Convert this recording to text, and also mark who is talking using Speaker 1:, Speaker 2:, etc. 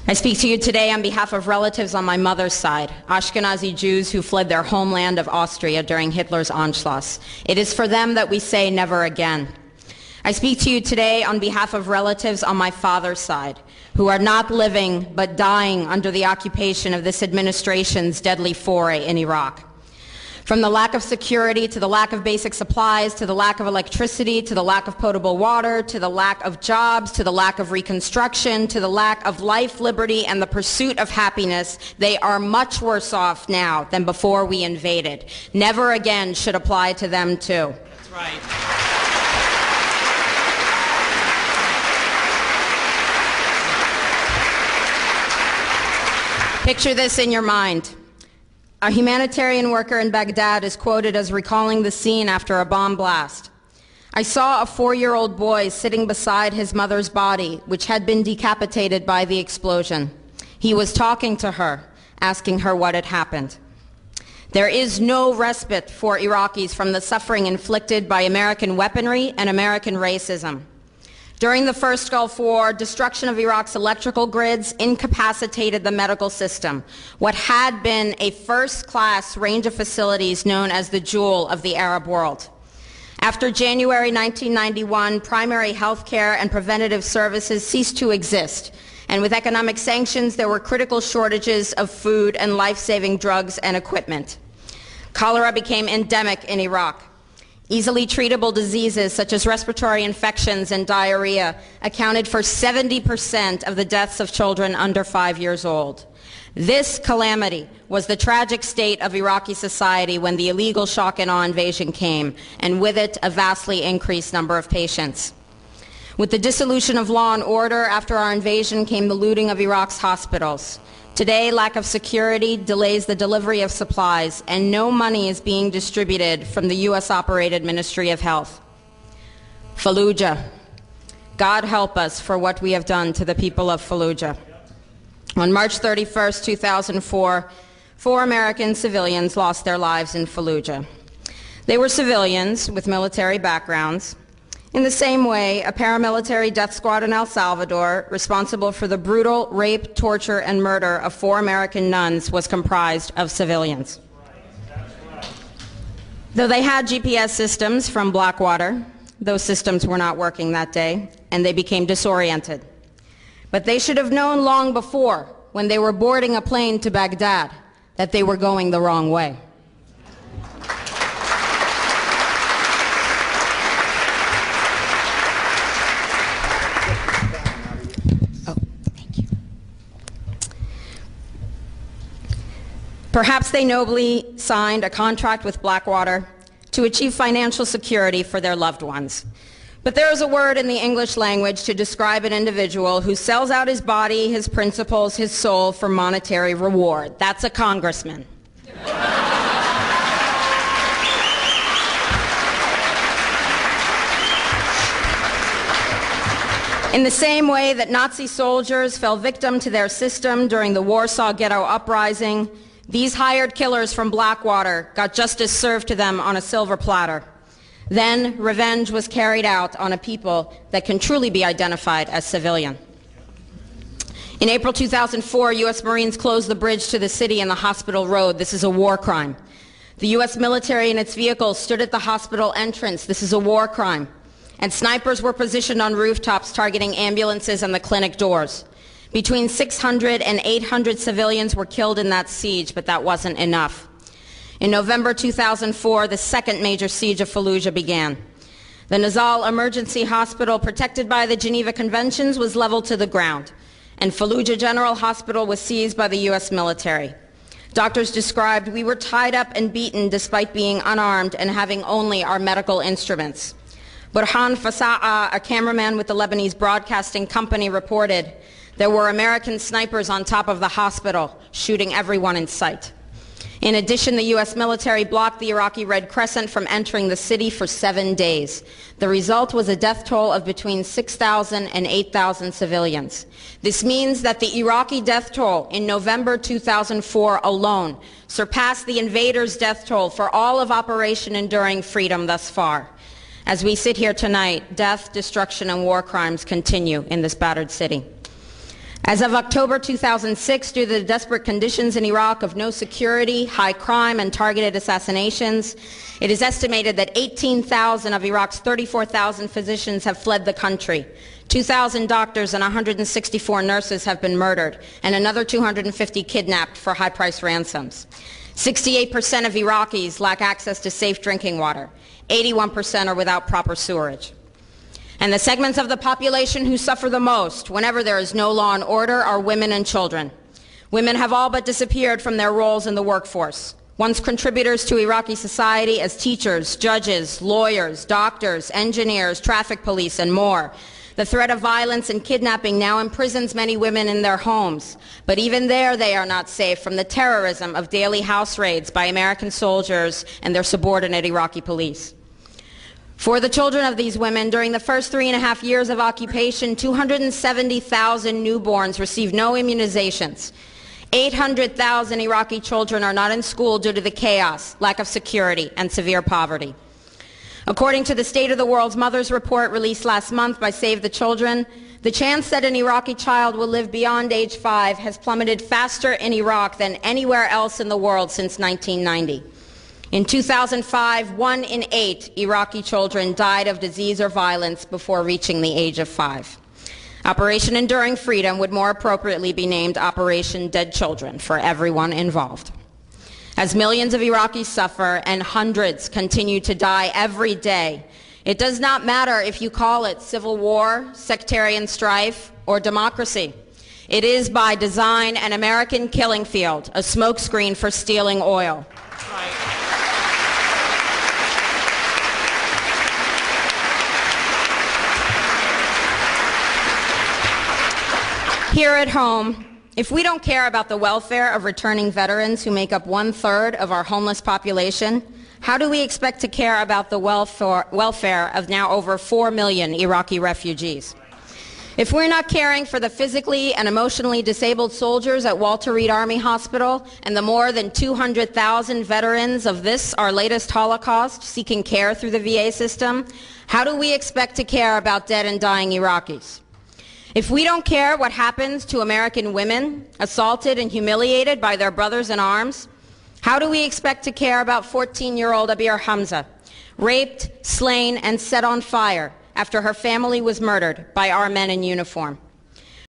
Speaker 1: I speak to you today on behalf of relatives on my mother's side, Ashkenazi Jews who fled their homeland of Austria during Hitler's Anschluss. It is for them that we say never again. I speak to you today on behalf of relatives on my father's side, who are not living but dying under the occupation of this administration's deadly foray in Iraq. From the lack of security, to the lack of basic supplies, to the lack of electricity, to the lack of potable water, to the lack of jobs, to the lack of reconstruction, to the lack of life, liberty, and the pursuit of happiness, they are much worse off now than before we invaded. Never again should apply to them too.
Speaker 2: That's right.
Speaker 1: Picture this in your mind. A humanitarian worker in Baghdad is quoted as recalling the scene after a bomb blast. I saw a 4-year-old boy sitting beside his mother's body, which had been decapitated by the explosion. He was talking to her, asking her what had happened. There is no respite for Iraqis from the suffering inflicted by American weaponry and American racism. During the first Gulf War, destruction of Iraq's electrical grids incapacitated the medical system, what had been a first-class range of facilities known as the jewel of the Arab world. After January 1991, primary health care and preventative services ceased to exist, and with economic sanctions, there were critical shortages of food and life-saving drugs and equipment. Cholera became endemic in Iraq. Easily treatable diseases such as respiratory infections and diarrhea accounted for 70% of the deaths of children under 5 years old. This calamity was the tragic state of Iraqi society when the illegal shock and awe invasion came, and with it a vastly increased number of patients. With the dissolution of law and order after our invasion came the looting of Iraq's hospitals. Today, lack of security delays the delivery of supplies, and no money is being distributed from the U.S.-operated Ministry of Health. Fallujah. God help us for what we have done to the people of Fallujah. On March 31st, 2004, 4 American civilians lost their lives in Fallujah. They were civilians with military backgrounds. In the same way, a paramilitary death squad in El Salvador, responsible for the brutal rape, torture, and murder of 4 American nuns, was comprised of civilians. Though they had GPS systems from Blackwater, those systems were not working that day, and they became disoriented. But they should have known long before, when they were boarding a plane to Baghdad, that they were going the wrong way. Perhaps they nobly signed a contract with Blackwater to achieve financial security for their loved ones. But there is a word in the English language to describe an individual who sells out his body, his principles, his soul for monetary reward. That's a congressman. In the same way that Nazi soldiers fell victim to their system during the Warsaw Ghetto Uprising, these hired killers from Blackwater got justice served to them on a silver platter. Then revenge was carried out on a people that can truly be identified as civilian. In April 2004, U.S. Marines closed the bridge to the city and the hospital road. This is a war crime. The U.S. military and its vehicles stood at the hospital entrance. This is a war crime. And snipers were positioned on rooftops targeting ambulances and the clinic doors. Between 600 and 800 civilians were killed in that siege, but that wasn't enough. In November 2004, the second major siege of Fallujah began. The Nizal Emergency Hospital, protected by the Geneva Conventions, was leveled to the ground, and Fallujah General Hospital was seized by the U.S. military. Doctors described, "We were tied up and beaten despite being unarmed and having only our medical instruments." Burhan Fasa'a, a cameraman with the Lebanese Broadcasting Company, reported, "There were American snipers on top of the hospital, shooting everyone in sight." In addition, the U.S. military blocked the Iraqi Red Crescent from entering the city for 7 days. The result was a death toll of between 6,000 and 8,000 civilians. This means that the Iraqi death toll in November 2004 alone surpassed the invaders' death toll for all of Operation Enduring Freedom thus far. As we sit here tonight, death, destruction, and war crimes continue in this battered city. As of October 2006, due to the desperate conditions in Iraq of no security, high crime, and targeted assassinations, it is estimated that 18,000 of Iraq's 34,000 physicians have fled the country. 2,000 doctors and 164 nurses have been murdered, and another 250 kidnapped for high-priced ransoms. 68% of Iraqis lack access to safe drinking water. 81% are without proper sewerage. And the segments of the population who suffer the most whenever there is no law and order are women and children. Women have all but disappeared from their roles in the workforce. Once contributors to Iraqi society as teachers, judges, lawyers, doctors, engineers, traffic police, and more, the threat of violence and kidnapping now imprisons many women in their homes. But even there, they are not safe from the terrorism of daily house raids by American soldiers and their subordinate Iraqi police. For the children of these women, during the first 3.5 years of occupation, 270,000 newborns received no immunizations. 800,000 Iraqi children are not in school due to the chaos, lack of security, and severe poverty. According to the State of the World's Mothers report released last month by Save the Children, the chance that an Iraqi child will live beyond age 5 has plummeted faster in Iraq than anywhere else in the world since 1990. In 2005, 1 in 8 Iraqi children died of disease or violence before reaching the age of 5. Operation Enduring Freedom would more appropriately be named Operation Dead Children for everyone involved. As millions of Iraqis suffer and hundreds continue to die every day, it does not matter if you call it civil war, sectarian strife, or democracy. It is by design an American killing field, a smokescreen for stealing oil. Right. Here at home, if we don't care about the welfare of returning veterans who make up 1/3 of our homeless population, how do we expect to care about the welfare of now over 4 million Iraqi refugees? If we're not caring for the physically and emotionally disabled soldiers at Walter Reed Army Hospital and the more than 200,000 veterans of this, our latest Holocaust, seeking care through the VA system, how do we expect to care about dead and dying Iraqis? If we don't care what happens to American women assaulted and humiliated by their brothers in arms, how do we expect to care about 14-year-old Abir Hamza, raped, slain, and set on fire after her family was murdered by our men in uniform?